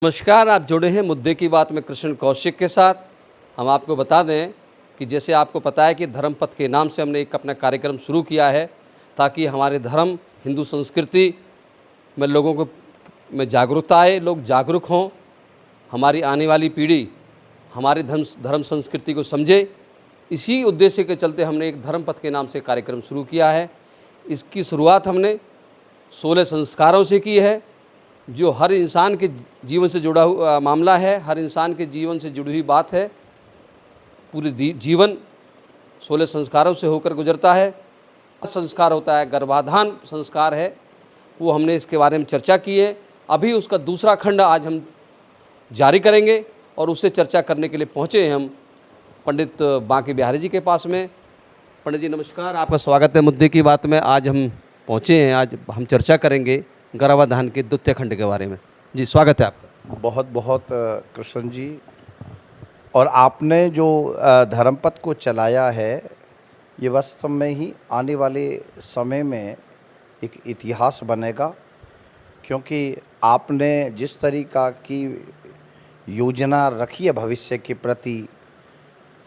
नमस्कार, आप जुड़े हैं मुद्दे की बात में कृष्ण कौशिक के साथ। हम आपको बता दें कि जैसे आपको पता है कि धर्म पथ के नाम से हमने एक अपना कार्यक्रम शुरू किया है ताकि हमारे धर्म, हिंदू संस्कृति में लोगों को में जागरूकता आए, लोग जागरूक हों, हमारी आने वाली पीढ़ी हमारे धर्म संस्कृति को समझे। इसी उद्देश्य के चलते हमने एक धर्म पथ के नाम से कार्यक्रम शुरू किया है। इसकी शुरुआत हमने 16 संस्कारों से की है, जो हर इंसान के जीवन से जुड़ा हुआ मामला है, हर इंसान के जीवन से जुड़ी हुई बात है। पूरे जीवन 16 संस्कारों से होकर गुजरता है। संस्कार होता है, गर्भाधान संस्कार है, वो हमने इसके बारे में चर्चा की है। अभी उसका दूसरा खंड आज हम जारी करेंगे और उससे चर्चा करने के लिए पहुँचे हैं हम पंडित बांके बिहारी जी के पास में। पंडित जी नमस्कार, आपका स्वागत है मुद्दे की बात में। आज हम पहुँचे हैं, आज हम चर्चा करेंगे गर्भाधान के द्वितीय खंड के बारे में। जी स्वागत है आपका। बहुत बहुत कृष्ण जी, और आपने जो धर्मपथ को चलाया है, ये वास्तव में ही आने वाले समय में एक इतिहास बनेगा, क्योंकि आपने जिस तरीक़ा की योजना रखी है भविष्य के प्रति,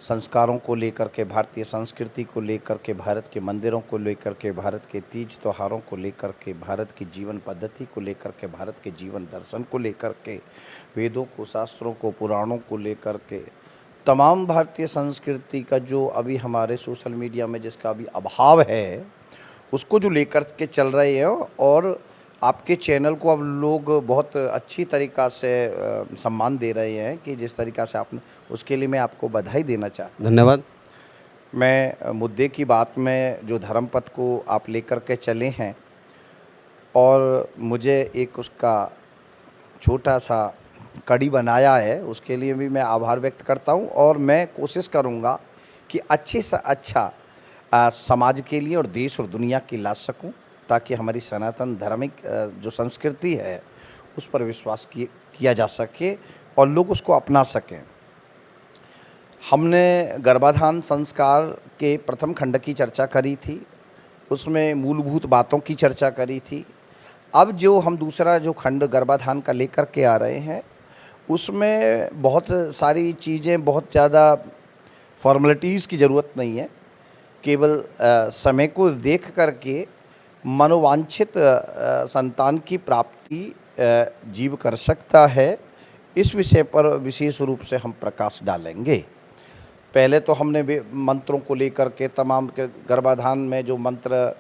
संस्कारों को लेकर के, भारतीय संस्कृति को लेकर के, भारत के मंदिरों को लेकर के, भारत के तीज त्योहारों को लेकर के, भारत की जीवन पद्धति को लेकर के, भारत के जीवन दर्शन को लेकर के, वेदों को, शास्त्रों को, पुराणों को लेकर के, तमाम भारतीय संस्कृति का जो अभी हमारे सोशल मीडिया में जिसका अभी अभाव है, उसको जो लेकर के चल रहे हैं। और आपके चैनल को अब लोग बहुत अच्छी तरीक़ा से सम्मान दे रहे हैं कि जिस तरीक़ा से आपने, उसके लिए मैं आपको बधाई देना चाहता हूँ। धन्यवाद। मैं मुद्दे की बात में जो धर्मपथ को आप लेकर के चले हैं, और मुझे एक उसका छोटा सा कड़ी बनाया है, उसके लिए भी मैं आभार व्यक्त करता हूँ। और मैं कोशिश करूँगा कि अच्छे से अच्छा समाज के लिए और देश और दुनिया की ला सकूँ, ताकि हमारी सनातन धार्मिक जो संस्कृति है उस पर विश्वास किया जा सके और लोग उसको अपना सकें। हमने गर्भाधान संस्कार के प्रथम खंड की चर्चा करी थी, उसमें मूलभूत बातों की चर्चा करी थी। अब जो हम दूसरा जो खंड गर्भाधान का लेकर के आ रहे हैं, उसमें बहुत सारी चीज़ें, बहुत ज़्यादा फॉर्मेलिटीज़ की ज़रूरत नहीं है। केवल समय को देख करके मनोवांछित संतान की प्राप्ति जीव कर सकता है, इस विषय पर विशेष रूप से हम प्रकाश डालेंगे। पहले तो हमने मंत्रों को लेकर के, तमाम के गर्भाधान में जो मंत्र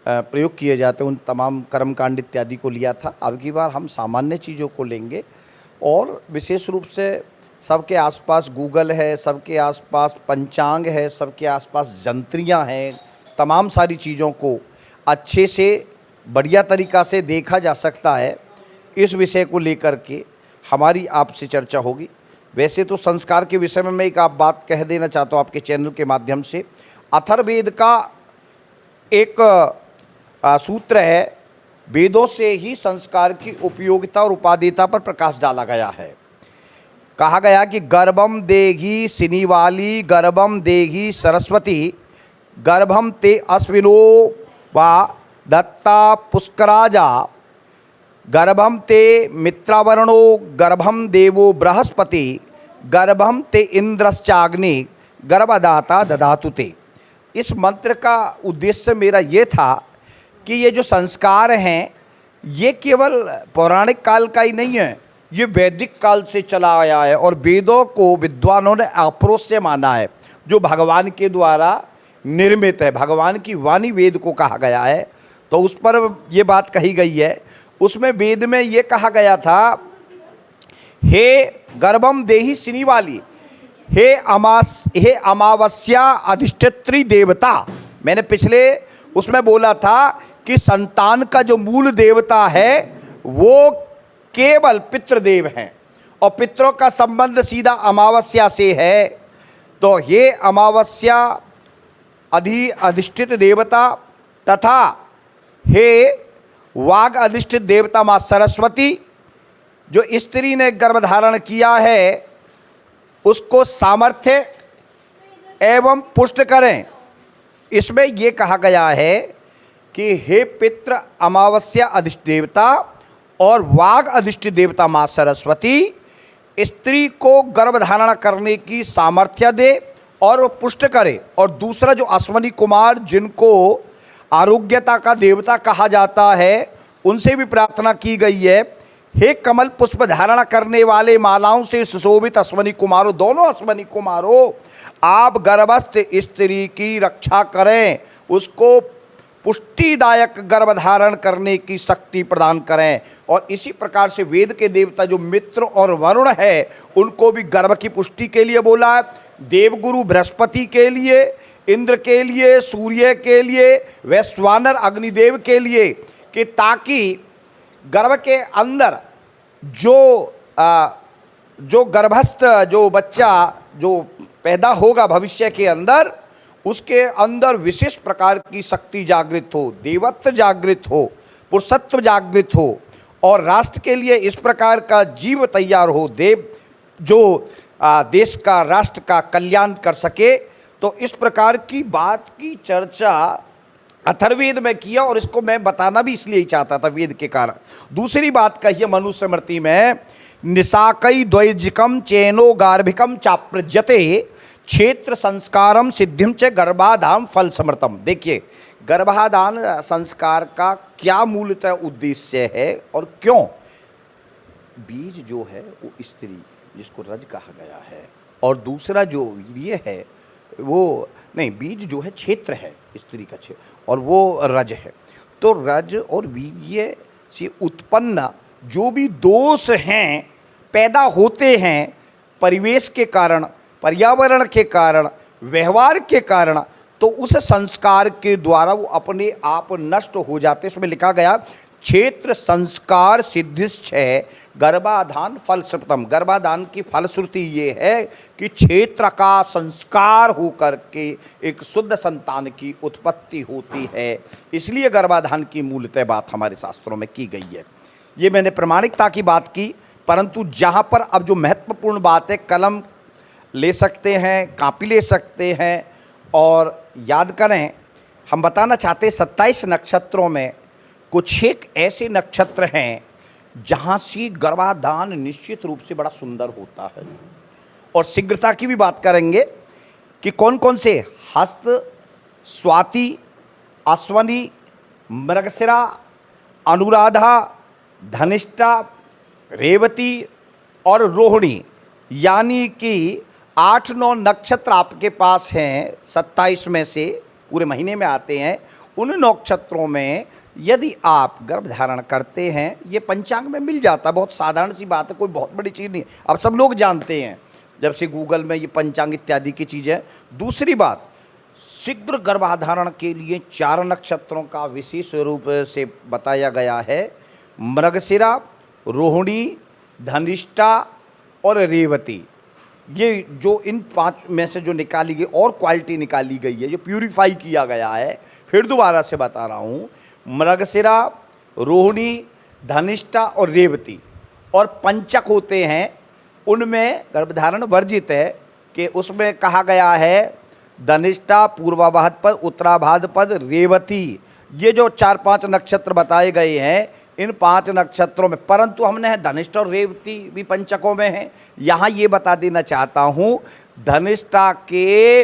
प्रयोग किए जाते हैं उन तमाम कर्मकांड इत्यादि को लिया था। अब की बार हम सामान्य चीज़ों को लेंगे, और विशेष रूप से सबके आसपास गूगल है, सबके आसपास पंचांग है, सबके आसपास जंत्रियाँ हैं, तमाम सारी चीज़ों को अच्छे से बढ़िया तरीक़ा से देखा जा सकता है। इस विषय को लेकर के हमारी आपसे चर्चा होगी। वैसे तो संस्कार के विषय में मैं एक आप बात कह देना चाहता हूँ आपके चैनल के माध्यम से। अथर्ववेद का एक सूत्र है, वेदों से ही संस्कार की उपयोगिता और उपादेयता पर प्रकाश डाला गया है। कहा गया कि गर्भम देगी सिनीवाली, गर्भम देगी सरस्वती, गर्भम ते अश्विनो वा दत्ता पुष्कराजा, गर्भम ते मित्रावरणो, गर्भम देवो बृहस्पति, गर्भम ते इंद्रश्चाग्नि, गर्भदाता दधातु ते। इस मंत्र का उद्देश्य मेरा ये था कि ये जो संस्कार हैं, ये केवल पौराणिक काल का ही नहीं है, ये वैदिक काल से चला आया है। और वेदों को विद्वानों ने अप्रोच्य माना है, जो भगवान के द्वारा निर्मित है। भगवान की वाणी वेद को कहा गया है, तो उस पर ये बात कही गई है। उसमें वेद में ये कहा गया था, हे गर्भम देहि सिनीवाली, हे अमावस्या अधिष्ठित्री देवता। मैंने पिछले उसमें बोला था कि संतान का जो मूल देवता है वो केवल पितृदेव हैं, और पितरों का संबंध सीधा अमावस्या से है। तो हे अमावस्या अधिष्ठित देवता, तथा हे वाग अधिष्ठित देवता माँ सरस्वती, जो स्त्री ने गर्भधारण किया है उसको सामर्थ्य एवं पुष्ट करें। इसमें यह कहा गया है कि हे पितृ अमावस्या अधिष्ठित देवता, और वाग अधिष्ठित देवता माँ सरस्वती स्त्री को गर्भ धारण करने की सामर्थ्य दे और वो पुष्ट करे। और दूसरा जो अश्वनी कुमार जिनको आरोग्यता का देवता कहा जाता है, उनसे भी प्रार्थना की गई है, हे कमल पुष्प धारण करने वाले मालाओं से सुशोभित अश्वनी कुमारों, दोनों अश्वनी कुमारों, आप गर्भस्थ स्त्री की रक्षा करें, उसको पुष्टिदायक गर्भ धारण करने की शक्ति प्रदान करें। और इसी प्रकार से वेद के देवता जो मित्र और वरुण है, उनको भी गर्भ की पुष्टि के लिए बोला है। देवगुरु बृहस्पति के लिए, इंद्र के लिए, सूर्य के लिए, वैश्वानर अग्निदेव के लिए, कि ताकि गर्भ के अंदर जो गर्भस्थ जो बच्चा जो पैदा होगा भविष्य के अंदर, उसके अंदर विशेष प्रकार की शक्ति जागृत हो, देवत्व जागृत हो, पुरुषत्व जागृत हो, और राष्ट्र के लिए इस प्रकार का जीव तैयार हो, देव जो देश का राष्ट्र का कल्याण कर सके। तो इस प्रकार की बात की चर्चा अथर्ववेद में किया, और इसको मैं बताना भी इसलिए ही चाहता था वेद के कारण। दूसरी बात कही मनुस्मृति में, निशाकई द्वैजिकम चैनो गार्भिकम चाप्रज्यते क्षेत्र संस्कारम सिद्धिम च गर्भाधान फल समृतम। देखिए, गर्भाधान संस्कार का क्या मूलतः उद्देश्य है और क्यों? बीज जो है वो स्त्री, जिसको रज कहा गया है, और दूसरा जो वीर्य है वो नहीं, बीज जो है क्षेत्र है, स्त्री का क्षेत्र, और वो रज है। तो रज और वीर्य से उत्पन्न जो भी दोष हैं, पैदा होते हैं परिवेश के कारण, पर्यावरण के कारण, व्यवहार के कारण, तो उस संस्कार के द्वारा वो अपने आप नष्ट हो जाते। इसमें लिखा गया, क्षेत्र संस्कार सिद्धिश्च गर्भाधान फलश्रुतम। गर्भाधान की फलश्रुति ये है कि क्षेत्र का संस्कार होकर के एक शुद्ध संतान की उत्पत्ति होती है। इसलिए गर्भाधान की मूलतः बात हमारे शास्त्रों में की गई है। ये मैंने प्रमाणिकता की बात की, परंतु जहाँ पर अब जो महत्वपूर्ण बात है, कलम ले सकते हैं, कापी ले सकते हैं और याद करें। हम बताना चाहते हैं 27 नक्षत्रों में कुछ एक ऐसे नक्षत्र हैं जहाँ से गर्भाधान निश्चित रूप से बड़ा सुंदर होता है। और शीघ्रता की भी बात करेंगे कि कौन कौन से, हस्त, स्वाति, अश्वनी, मृगशिरा, अनुराधा, धनिष्ठा, रेवती और रोहिणी, यानी कि 8-9 नक्षत्र आपके पास हैं। 27 में से पूरे महीने में आते हैं। उन नक्षत्रों में यदि आप गर्भ धारण करते हैं, ये पंचांग में मिल जाता, बहुत साधारण सी बात है, कोई बहुत बड़ी चीज़ नहीं। अब सब लोग जानते हैं जब से गूगल में ये पंचांग इत्यादि की चीज़ें। दूसरी बात, शीघ्र गर्भाधारण के लिए 4 नक्षत्रों का विशेष रूप से बताया गया है, मृगशिरा, रोहिणी, धनिष्ठा और रेवती। ये जो इन 5 में से जो निकाली गई और क्वालिटी निकाली गई है, जो प्यूरिफाई किया गया है, फिर दोबारा से बता रहा हूँ, मृगशिरा, रोहिणी, धनिष्ठा और रेवती, और पंचक होते हैं, उनमें गर्भधारण वर्जित है। कि उसमें कहा गया है धनिष्ठा, पूर्वाभाद्रपद, उत्तराभाद्रपद, रेवती, ये जो 4-5 नक्षत्र बताए गए हैं, इन 5 नक्षत्रों में, परंतु हमने धनिष्ठा और रेवती भी पंचकों में हैं। यहाँ ये बता देना चाहता हूँ, धनिष्ठा के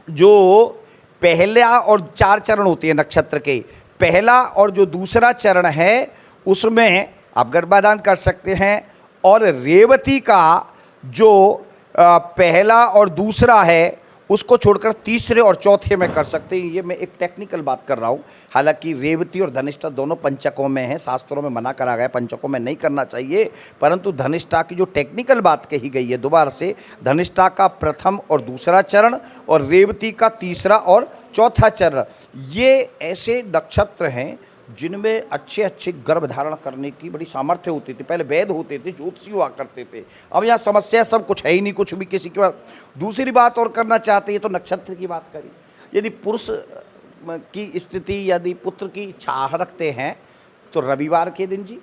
जो पहला और 4 चरण होते हैं नक्षत्र के, पहला और जो दूसरा चरण है उसमें आप गर्भाधान कर सकते हैं, और रेवती का जो पहला और दूसरा है उसको छोड़कर तीसरे और चौथे में कर सकते हैं। ये मैं एक टेक्निकल बात कर रहा हूँ। हालांकि रेवती और धनिष्ठा दोनों पंचकों में हैं, शास्त्रों में मना करा गया, पंचकों में नहीं करना चाहिए, परंतु धनिष्ठा की जो टेक्निकल बात कही गई है, दोबारा से, धनिष्ठा का प्रथम और दूसरा चरण और रेवती का तीसरा और चौथा चरण, ये ऐसे नक्षत्र हैं जिनमें अच्छे अच्छे गर्भ धारण करने की बड़ी सामर्थ्य होती थी। पहले वैद होते थे, ज्योतिषी हुआ करते थे, अब यहाँ समस्या सब कुछ है ही नहीं, कुछ भी किसी के पास। दूसरी बात और करना चाहते हैं तो नक्षत्र की बात करी, यदि पुरुष की स्थिति, यदि पुत्र की इच्छा रखते हैं तो रविवार के दिन, जी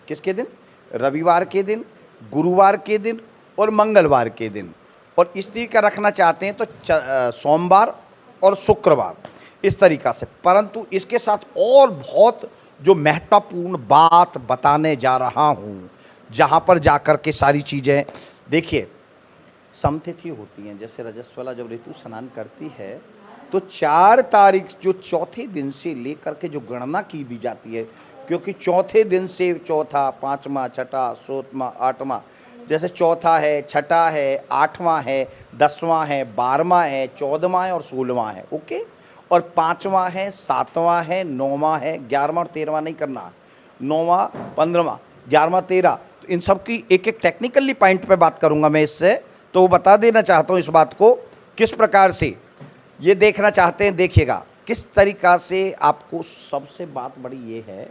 किसके दिन, रविवार के दिन, गुरुवार के दिन और मंगलवार के दिन, और स्त्री का रखना चाहते हैं तो सोमवार और शुक्रवार, इस तरीक़ा से। परंतु इसके साथ और बहुत जो महत्वपूर्ण बात बताने जा रहा हूँ, जहाँ पर जाकर के सारी चीज़ें देखिए समतिथि होती हैं। जैसे रजस्वला जब ऋतु स्नान करती है तो 4 तारीख जो चौथे दिन से लेकर के जो गणना की दी जाती है, क्योंकि चौथे दिन से चौथा, पाँचवा, छठा, सातवां, आठवां, जैसे चौथा है, छठा है, आठवां है, 10वां है, 12वां है, 14वां है और 16वां है, ओके। और 5वां है, 7वां है, 9वां है, 11वां और 13वां नहीं करना, 9वां, 15वां, 11वां, 13, तो इन सब की एक एक टेक्निकली पॉइंट पे बात करूंगा मैं इससे, तो वो बता देना चाहता हूँ इस बात को किस प्रकार से ये देखना चाहते हैं। देखिएगा किस तरीका से आपको सबसे बात बड़ी ये है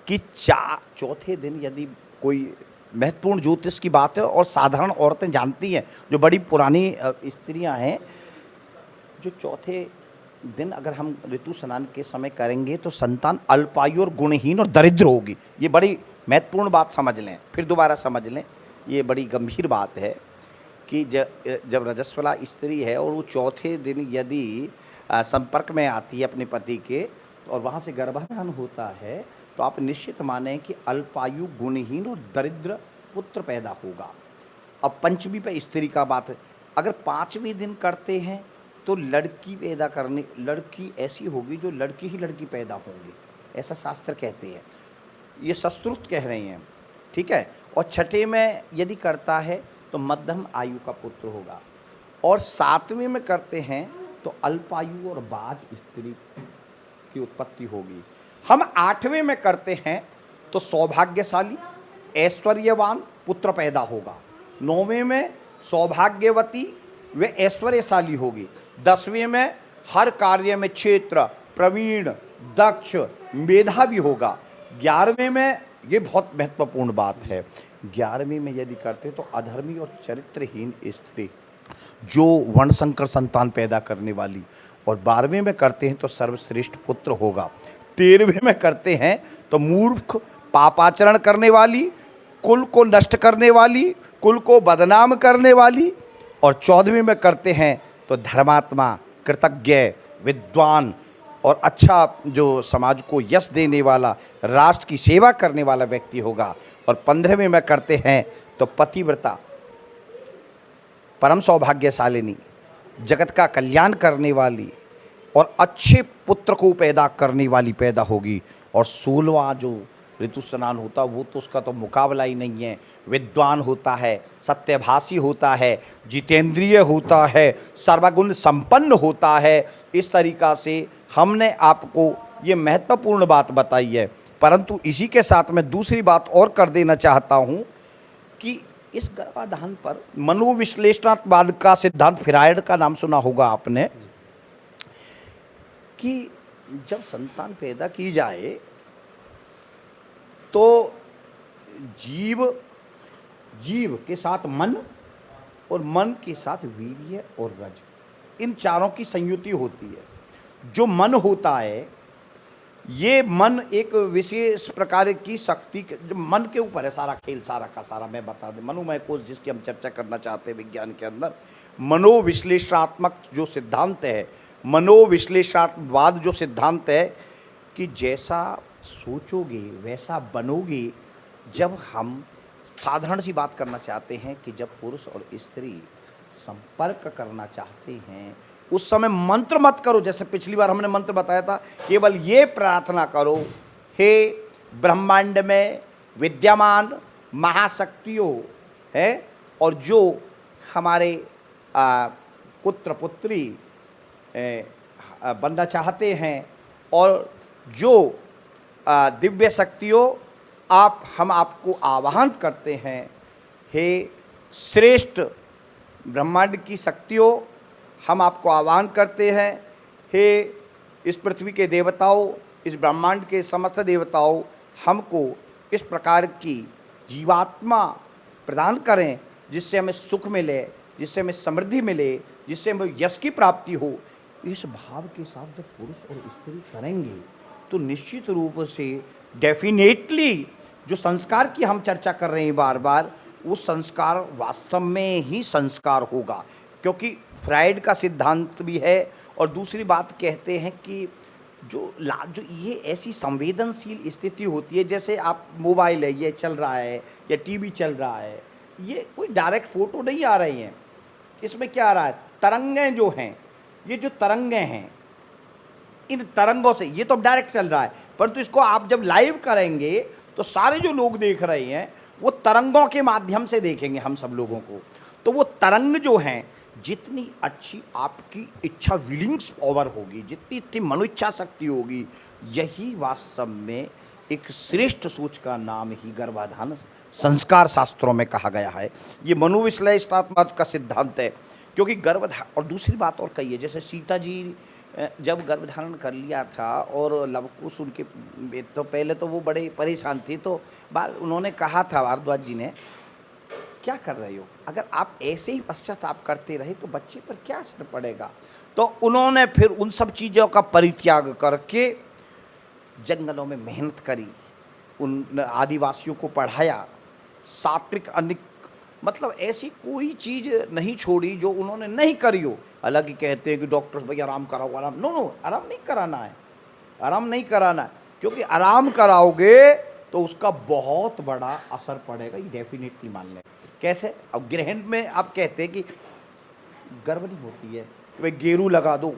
कि चौथे दिन यदि कोई महत्वपूर्ण ज्योतिष की बात है और साधारण औरतें जानती हैं, जो बड़ी पुरानी स्त्रियां हैं, जो चौथे दिन अगर हम ऋतु स्नान के समय करेंगे तो संतान अल्पायु और गुणहीन और दरिद्र होगी। ये बड़ी महत्वपूर्ण बात समझ लें, फिर दोबारा समझ लें, ये बड़ी गंभीर बात है कि जब रजस्वला स्त्री है और वो चौथे दिन यदि संपर्क में आती है अपने पति के और वहाँ से गर्भाधान होता है, तो आप निश्चित माने कि अल्पायु, गुणहीन और दरिद्र पुत्र पैदा होगा। अब पंचमी पे स्त्री का बात है, अगर 5वें दिन करते हैं तो लड़की ऐसी होगी जो लड़की ही लड़की पैदा होंगी, ऐसा शास्त्र कहते हैं, ये सश्रुत कह रहे हैं, ठीक है। और छठे में यदि करता है तो मध्यम आयु का पुत्र होगा, और 7वें में करते हैं तो अल्पायु और बाज स्त्री की उत्पत्ति होगी। हम 8वें में करते हैं तो सौभाग्यशाली, ऐश्वर्यवान पुत्र पैदा होगा। 9वें में सौभाग्यवती व ऐश्वर्यशाली होगी। 10वें में हर कार्य में क्षेत्र, प्रवीण, दक्ष, मेधावी होगा। 11वें में, ये बहुत महत्वपूर्ण बात है, 11वें में यदि करते तो अधर्मी और चरित्रहीन स्त्री जो वर्णशंकर संतान पैदा करने वाली, और 12वें में करते हैं तो सर्वश्रेष्ठ पुत्र होगा। 13वें में करते हैं तो मूर्ख, पापाचरण करने वाली, कुल को नष्ट करने वाली, कुल को बदनाम करने वाली, और 14वें में करते हैं तो धर्मात्मा, कृतज्ञ, विद्वान और अच्छा जो समाज को यश देने वाला, राष्ट्र की सेवा करने वाला व्यक्ति होगा। और 15वें में करते हैं तो पतिव्रता, परम सौभाग्यशालिनी, जगत का कल्याण करने वाली और अच्छे पुत्र को पैदा करने वाली पैदा होगी। और 16वां जो ऋतु स्नान होता वो तो उसका तो मुकाबला ही नहीं है। विद्वान होता है, सत्यभाषी होता है, जितेंद्रिय होता है, सर्वगुण संपन्न होता है। इस तरीक़ा से हमने आपको ये महत्वपूर्ण बात बताई है। परंतु इसी के साथ मैं दूसरी बात और कर देना चाहता हूँ कि इस गर्भाधान पर मनोविश्लेषणात्मक का सिद्धांत, फ्रायड का नाम सुना होगा आपने, कि जब संतान पैदा की जाए तो जीव के साथ मन और मन के साथ वीर्य और रज, इन चारों की संयुति होती है। जो मन होता है, ये मन एक विशेष प्रकार की शक्ति, जो मन के ऊपर है सारा खेल, सारा का सारा मैं बता दें। मनोमय कोश जिसकी हम चर्चा करना चाहते हैं विज्ञान के अंदर, मनोविश्लेषणात्मक जो सिद्धांत है, मनोविश्लेषणवाद जो सिद्धांत है कि जैसा सोचोगे वैसा बनोगे। जब हम साधारण सी बात करना चाहते हैं कि जब पुरुष और स्त्री संपर्क करना चाहते हैं उस समय मंत्र मत करो, जैसे पिछली बार हमने मंत्र बताया था, केवल ये प्रार्थना करो, हे ब्रह्मांड में विद्यमान महाशक्तियों है और जो हमारे पुत्र पुत्री बनना चाहते हैं और जो दिव्य शक्तियों, हम आपको आवाहन करते हैं, हे श्रेष्ठ ब्रह्मांड की शक्तियों, हम आपको आह्वान करते हैं, हे इस पृथ्वी के देवताओं, इस ब्रह्मांड के समस्त देवताओं, हमको इस प्रकार की जीवात्मा प्रदान करें जिससे हमें सुख मिले, जिससे हमें समृद्धि मिले, जिससे हमें यश की प्राप्ति हो। इस भाव के साथ जब पुरुष और स्त्री करेंगे तो निश्चित रूप से डेफिनेटली जो संस्कार की हम चर्चा कर रहे हैं बार बार, वो संस्कार वास्तव में ही संस्कार होगा, क्योंकि फ्रायड का सिद्धांत भी है। और दूसरी बात कहते हैं कि जो ये ऐसी संवेदनशील स्थिति होती है, जैसे आप मोबाइल है ये चल रहा है या टीवी चल रहा है, ये कोई डायरेक्ट फोटो नहीं आ रही हैं, इसमें क्या आ रहा है, तरंगें जो हैं, ये जो तरंगें हैं, इन तरंगों से ये तो डायरेक्ट चल रहा है, परंतु इसको आप जब लाइव करेंगे तो सारे जो लोग देख रहे हैं वो तरंगों के माध्यम से देखेंगे हम सब लोगों को। तो वो तरंग जो हैं, जितनी अच्छी आपकी इच्छा विलिंग्स पावर होगी, जितनी इतनी मनोइच्छा शक्ति होगी, यही वास्तव में एक श्रेष्ठ सोच का नाम ही गर्भाधान संस्कार शास्त्रों में कहा गया है। ये मनोविश्लेषणात्मक का सिद्धांत है, क्योंकि गर्भधारण। और दूसरी बात और कही है, जैसे सीता जी जब गर्भधारण कर लिया था और लवकुश उनके, तो पहले तो वो बड़े परेशान थी, तो बाद उन्होंने कहा था भारद्वाज जी ने, क्या कर रहे हो, अगर आप ऐसे ही पश्चाताप करते रहे तो बच्चे पर क्या असर पड़ेगा। तो उन्होंने फिर उन सब चीज़ों का परित्याग करके जंगलों में मेहनत करी, उन आदिवासियों को पढ़ाया, सात्विक अनिक, मतलब ऐसी कोई चीज़ नहीं छोड़ी जो उन्होंने नहीं करी हो। हालांकि कहते हैं कि डॉक्टर भैया आराम कराओ, आराम, नो, आराम नहीं कराना है, आराम नहीं कराना है, क्योंकि आराम कराओगे तो उसका बहुत बड़ा असर पड़ेगा, ये डेफिनेटली मान लें। कैसे, अब ग्रहण में आप कहते हैं कि गर्भनी होती है, भाई गेरू लगा दो,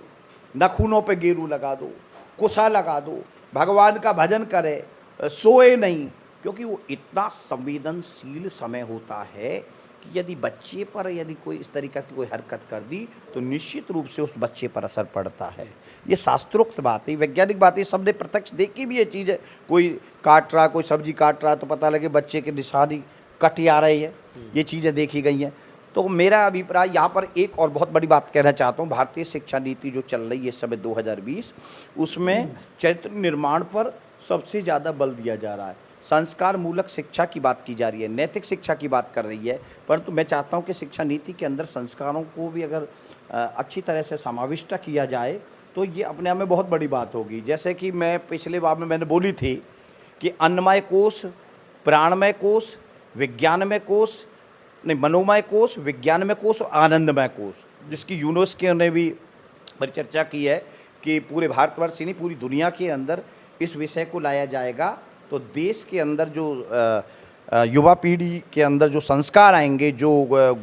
नाखूनों पे गेरू लगा दो, कुशा लगा दो, भगवान का भजन करे, सोए नहीं, क्योंकि वो इतना संवेदनशील समय होता है कि यदि बच्चे पर यदि कोई इस तरीका की कोई हरकत कर दी तो निश्चित रूप से उस बच्चे पर असर पड़ता है। ये शास्त्रोक्त बात है, वैज्ञानिक बात है, सबने प्रत्यक्ष देखी भी ये चीज़ है। कोई काट रहा, कोई सब्जी काट रहा तो पता लगे बच्चे के निशानी कटी आ रही है, ये चीज़ें देखी गई हैं। तो मेरा अभिप्राय यहाँ पर एक और बहुत बड़ी बात कहना चाहता हूँ, भारतीय शिक्षा नीति जो चल रही है इस समय 2020, उसमें चरित्र निर्माण पर सबसे ज़्यादा बल दिया जा रहा है। संस्कार मूलक शिक्षा की बात की जा रही है, नैतिक शिक्षा की बात कर रही है, परंतु मैं चाहता हूं कि शिक्षा नीति के अंदर संस्कारों को भी अगर अच्छी तरह से समाविष्ट किया जाए तो ये अपने आप में बहुत बड़ी बात होगी। जैसे कि मैं पिछले बार में मैंने बोली थी कि अन्नमय कोश, प्राणमय कोश, विज्ञानमय कोश, नहीं मनोमय कोश, विज्ञानमय कोश और आनंदमय कोश, जिसकी यूनेस्को ने भी परिचर्चा की है कि पूरे भारतवर्ष ही नहीं पूरी दुनिया के अंदर इस विषय को लाया जाएगा। तो देश के अंदर जो युवा पीढ़ी के अंदर जो संस्कार आएंगे, जो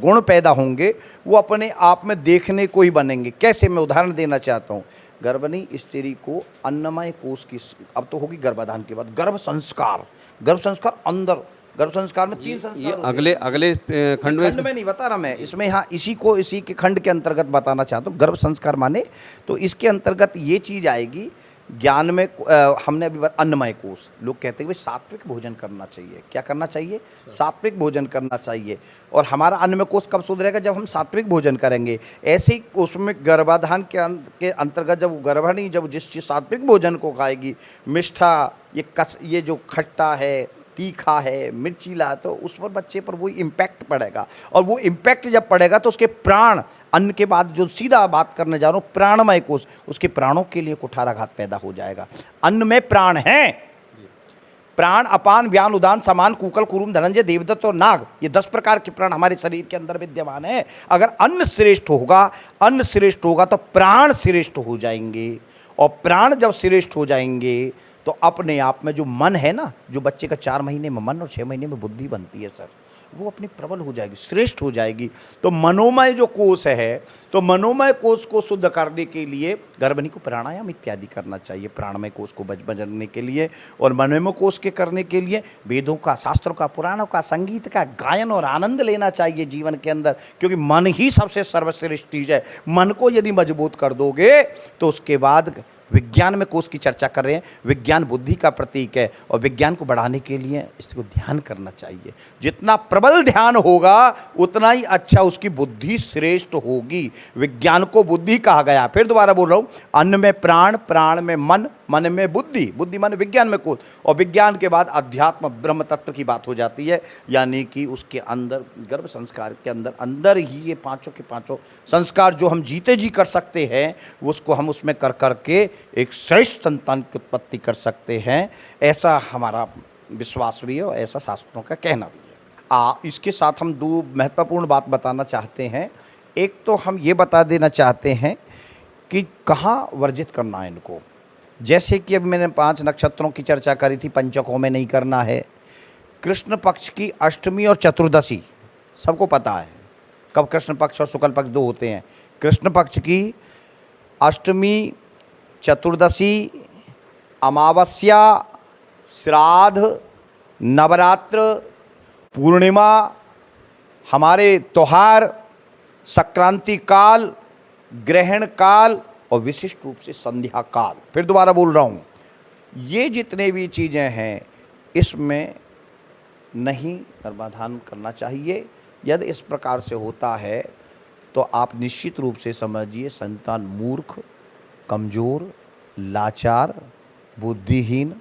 गुण पैदा होंगे, वो अपने आप में देखने को ही बनेंगे। कैसे, मैं उदाहरण देना चाहता हूँ। गर्भिणी स्त्री को अन्नमय कोश की, अब तो होगी गर्भाधान के बाद गर्भ संस्कार, अंदर गर्भ संस्कार में 3 संस्कार अगले खंड में नहीं बता रहा मैं, इसमें हाँ इसी के खंड के अंतर्गत बताना चाहता हूँ। गर्भ संस्कार माने तो इसके अंतर्गत ये चीज़ आएगी, ज्ञान में हमने अभी अन्नमय कोश, लोग कहते हैं भाई सात्विक भोजन करना चाहिए। क्या करना चाहिए? सात्विक भोजन करना चाहिए। और हमारा अन्नमय कोश कब सुधरेगा? जब हम सात्विक भोजन करेंगे। ऐसे ही उसमें गर्भाधान के अंतर्गत जब गर्भिणी जब जिस चीज़ सात्विक भोजन को खाएगी, मिष्ठा, ये जो खट्टा है, तीखा है, मिर्चीला, तो उस पर बच्चे पर वही इम्पैक्ट पड़ेगा। और वो इम्पैक्ट जब पड़ेगा तो उसके प्राण, अन्न के बाद जो सीधा बात करने जा रहा हूँ प्राणमय कोश, उसके प्राणों के लिए कुठाराघात पैदा हो जाएगा। अन्न में प्राण हैं, प्राण, अपान, व्यान, उदान, समान, कूकल, कुरुम, धनंजय, देवदत्त और नाग, ये 10 प्रकार के प्राण हमारे शरीर के अंदर विद्यमान है। अगर अन्न श्रेष्ठ होगा तो प्राण श्रेष्ठ हो जाएंगे। और प्राण जब श्रेष्ठ हो जाएंगे तो अपने आप में जो मन है ना, जो बच्चे का 4 महीने में मन और 6 महीने में बुद्धि बनती है सर, वो अपनी प्रबल हो जाएगी, श्रेष्ठ हो जाएगी। तो मनोमय जो कोश है, तो मनोमय कोश को शुद्ध करने के लिए गर्भिणी को प्राणायाम इत्यादि करना चाहिए, प्राणमय कोश को बजने के लिए। और मनोमय कोश के करने के लिए वेदों का, शास्त्रों का, पुराणों का, संगीत का गायन और आनंद लेना चाहिए जीवन के अंदर, क्योंकि मन ही सबसे सर्वश्रेष्ठ चीज़ है। मन को यदि मजबूत कर दोगे तो उसके बाद विज्ञान में कोश की चर्चा कर रहे हैं। विज्ञान बुद्धि का प्रतीक है और विज्ञान को बढ़ाने के लिए इसको ध्यान करना चाहिए। जितना प्रबल ध्यान होगा उतना ही अच्छा उसकी बुद्धि श्रेष्ठ होगी। विज्ञान को बुद्धि कहा गया। फिर दोबारा बोल रहा हूँ, अन्न में प्राण, प्राण में मन, मन में बुद्धि, बुद्धि मन विज्ञान में कोश, और विज्ञान के बाद अध्यात्म ब्रह्म तत्व की बात हो जाती है। यानी कि उसके अंदर गर्भ संस्कार के अंदर ही ये पांचों के पांचों संस्कार जो हम जीते जी कर सकते हैं, उसको हम उसमें कर करके एक श्रेष्ठ संतान की उत्पत्ति कर सकते हैं। ऐसा हमारा विश्वास भी है और ऐसा शास्त्रों का कहना भी है। इसके साथ हम 2 महत्वपूर्ण बात बताना चाहते हैं। एक तो हम ये बता देना चाहते हैं कि कहाँ वर्जित करना है इनको। जैसे कि अब मैंने 5 नक्षत्रों की चर्चा करी थी, पंचकों में नहीं करना है। कृष्ण पक्ष की अष्टमी और चतुर्दशी सबको पता है, कब कृष्ण पक्ष और शुक्ल पक्ष 2 होते हैं। कृष्ण पक्ष की अष्टमी, चतुर्दशी, अमावस्या, श्राद्ध, नवरात्र, पूर्णिमा, हमारे त्योहार, संक्रांति काल, ग्रहण काल और विशिष्ट रूप से संध्या काल। फिर दोबारा बोल रहा हूँ, ये जितने भी चीज़ें हैं इसमें नहीं गर्भाधान करना चाहिए। यदि इस प्रकार से होता है तो आप निश्चित रूप से समझिए संतान मूर्ख, कमज़ोर, लाचार, बुद्धिहीन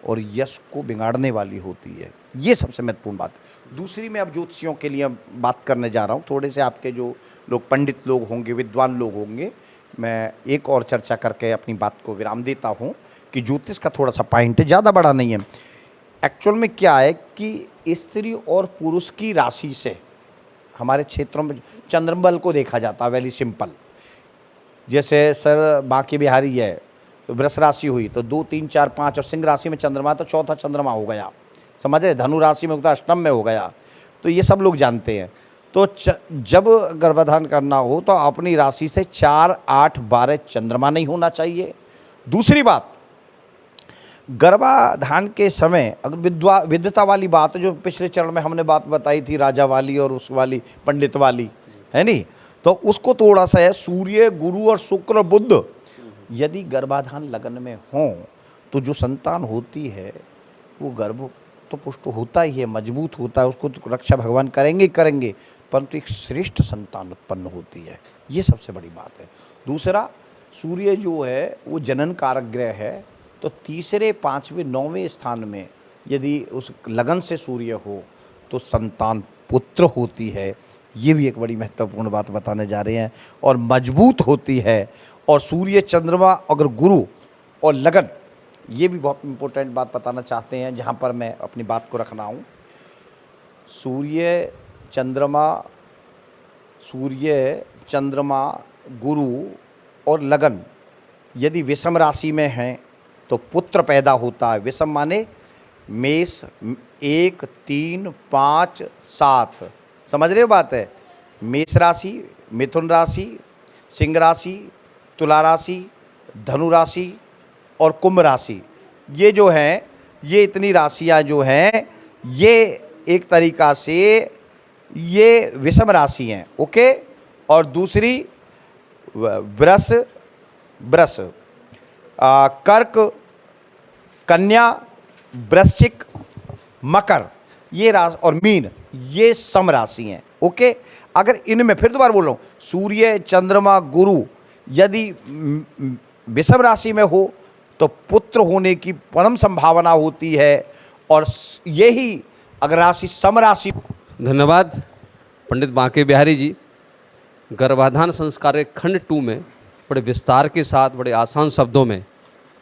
और यश को बिगाड़ने वाली होती है। ये सबसे महत्वपूर्ण बात। दूसरी मैं अब ज्योतिषियों के लिए बात करने जा रहा हूँ। थोड़े से आपके जो लोग पंडित लोग होंगे, विद्वान लोग होंगे, मैं एक और चर्चा करके अपनी बात को विराम देता हूँ कि ज्योतिष का थोड़ा सा पॉइंट ज़्यादा बड़ा नहीं है। एक्चुअल में क्या है कि स्त्री और पुरुष की राशि से हमारे क्षेत्रों में चंद्रबल को देखा जाता है। Very simple. जैसे सर बांके बिहारी है तो वृष राशि हुई तो 2, 3, 4, 5 और सिंह राशि में चंद्रमा तो चौथा चंद्रमा हो गया, समझ रहे। धनु राशि में होता अष्टम में हो गया, तो ये सब लोग जानते हैं। तो जब गर्भाधान करना हो तो अपनी राशि से 4, 8, 12 चंद्रमा नहीं होना चाहिए। दूसरी बात, गर्भाधान के समय अगर विद्वता वाली बात जो पिछले चरण में हमने बात बताई थी, राजा वाली और उस वाली पंडित वाली, है नहीं, तो उसको थोड़ा सा है। सूर्य, गुरु और शुक्र, बुध यदि गर्भाधान लगन में हो तो जो संतान होती है वो गर्भ तो पुष्ट होता ही है, मजबूत होता है, उसको तो रक्षा भगवान करेंगे ही करेंगे, परंतु एक श्रेष्ठ संतान उत्पन्न होती है। ये सबसे बड़ी बात है। दूसरा, सूर्य जो है वो जनन कारक ग्रह है, तो तीसरे, 5वें, 9वें स्थान में यदि उस लगन से सूर्य हो तो संतान पुत्र होती है। ये भी एक बड़ी महत्वपूर्ण बात बताने जा रहे हैं, और मजबूत होती है। और सूर्य, चंद्रमा, अगर गुरु और लगन, ये भी बहुत इम्पोर्टेंट बात बताना चाहते हैं जहाँ पर मैं अपनी बात को रखना हूँ। सूर्य, चंद्रमा, गुरु और लगन यदि विषम राशि में हैं तो पुत्र पैदा होता है। विषम माने मेष, 1, 3, 5, 7, समझ रहे हो बात है। मेष राशि, मिथुन राशि, सिंह राशि, तुला राशि, धनु राशि और कुंभ राशि, ये जो हैं, ये इतनी राशियां जो हैं, ये एक तरीक़ा से ये विषम राशि हैं, ओके। और दूसरी वृष, कर्क, कन्या, वृश्चिक, मकर, ये राशि और मीन, ये सम राशि हैं, ओके। अगर इनमें, फिर दोबारा बोल रहा हूँ, सूर्य, चंद्रमा, गुरु यदि विषम राशि में हो तो पुत्र होने की परम संभावना होती है। और यही अगर राशि सम राशि। धन्यवाद पंडित बांके बिहारी जी। गर्भाधान संस्कार के खंड 2 में बड़े विस्तार के साथ, बड़े आसान शब्दों में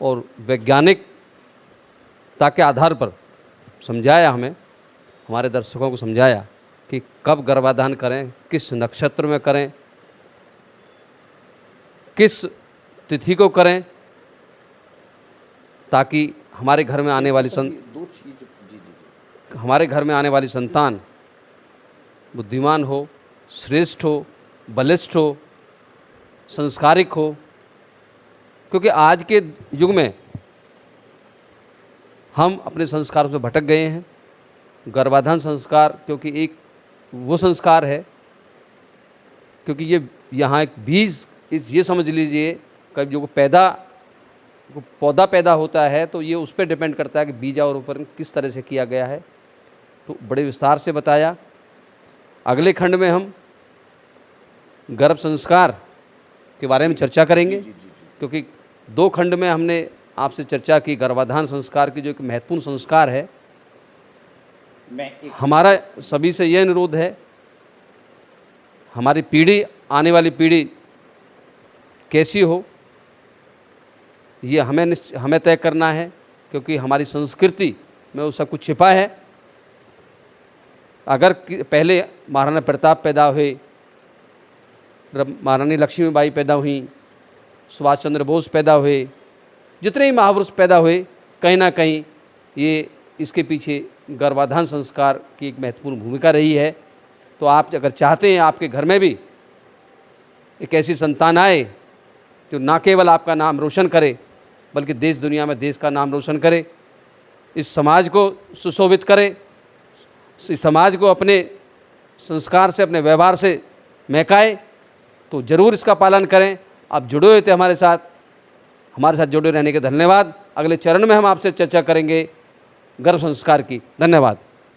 और वैज्ञानिकता के आधार पर समझाया, हमारे दर्शकों को समझाया कि कब गर्भाधान करें, किस नक्षत्र में करें, किस तिथि को करें, ताकि हमारे घर में आने वाली संतान बुद्धिमान हो, श्रेष्ठ हो, बलिष्ठ हो, संस्कारिक हो। क्योंकि आज के युग में हम अपने संस्कारों से भटक गए हैं। गर्भाधान संस्कार क्योंकि एक वो संस्कार है, क्योंकि ये यहाँ एक बीज, ये समझ लीजिए कब जो पौधा पैदा होता है तो ये उस पर डिपेंड करता है कि बीज और ऊपर किस तरह से किया गया है। तो बड़े विस्तार से बताया। अगले खंड में हम गर्भ संस्कार के बारे में चर्चा करेंगे, क्योंकि 2 खंड में हमने आपसे चर्चा की गर्भाधान संस्कार की, जो एक महत्वपूर्ण संस्कार है। हमारा सभी से यह अनुरोध है, हमारी पीढ़ी, आने वाली पीढ़ी कैसी हो, ये हमें तय करना है, क्योंकि हमारी संस्कृति में वो सब कुछ छिपा है। अगर पहले महाराणा प्रताप पैदा हुए, महारानी लक्ष्मीबाई पैदा हुई, सुभाष चंद्र बोस पैदा हुए, जितने ही महापुरुष पैदा हुए कहीं ना कहीं ये इसके पीछे गर्भाधान संस्कार की एक महत्वपूर्ण भूमिका रही है। तो आप अगर चाहते हैं आपके घर में भी एक ऐसी संतान आए जो ना केवल आपका नाम रोशन करे बल्कि देश दुनिया में देश का नाम रोशन करे, इस समाज को सुशोभित करे, इस समाज को अपने संस्कार से, अपने व्यवहार से महकाए, तो ज़रूर इसका पालन करें। आप जुड़े हुए थे हमारे साथ जुड़े रहने के धन्यवाद। अगले चरण में हम आपसे चर्चा करेंगे गर्भ संस्कार की। धन्यवाद।